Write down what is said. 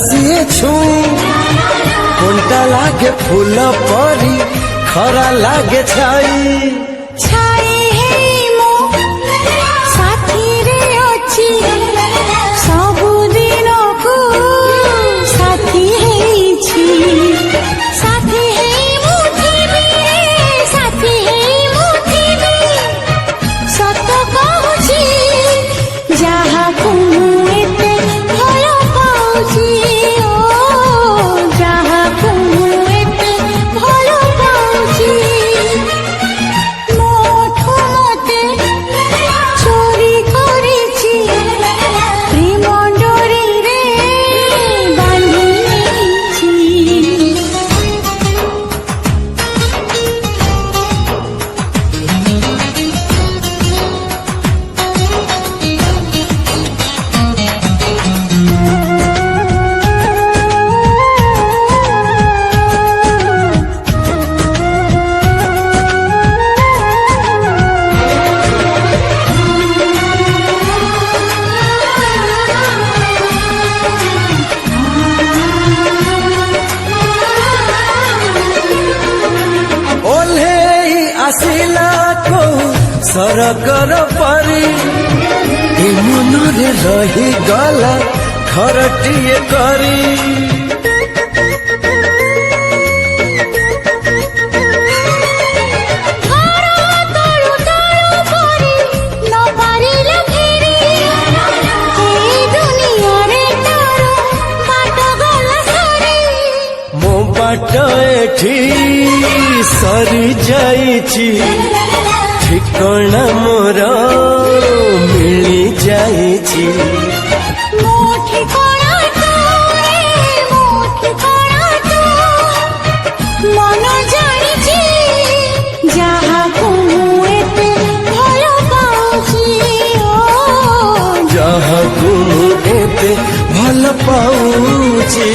ସିଏ ଛୁଇଁ କୋଣ୍ଟା ଲାଗେ ଫୁଲ ପରି ଖରା ଲାଗେ ଛାଇ ଛାଇ ହେଇ ମୋ ସାଥିରେ ଅଛି ସବୁଦିନକୁ ସାଥୀ ହେଇଛି ସାଥୀ ହେଇ ମୁଁ ଥିବି ସାଥୀ ହେଇ ମୁଁ ଥିବି ସତ କହୁଛି ଯାହାକୁ ମୁଁ ଏତେ ଭଲ ପାଉଛି ଓ ଯାହାକୁ ମୁଁ ଏତେ ଭଲ ପାଉଛି ମୋଠୁ ମତେ ଚୋରି କରିଛି ପ୍ରେମ ଡୋରିରେ ବାନ୍ଧି ନେଇଛି ଓହ୍ଲେଇ ଆସିଲା କୋଉ ସରଗର ପରି ଏ ମନରେ ରହିଗଲା ଘରଟିଏ କରି ଘର ତଳୁ ତଳୁ କରି ନ ପାରିଲେ ଫେରି ଏ ଦୁନିଆରେ ତୋର ବାଟ ଗଲା ସରି ମୋ ବାଟ ଏଠି ସରି ଯାଇଛି ଠିକଣା ମୋର ମିଳି ଯାଇଛି ମୋ ଠିକଣା ତୁ ରେ ମୋ ଠିକଣା ତୁ ମନ ଜାଣିଛି ଯାହାକୁ ମୁଁ ଏତେ ଭଲ ପାଉଛି ଓ ଯାହାକୁ ମୁଁ ଏତେ ଭଲ ପାଉଛି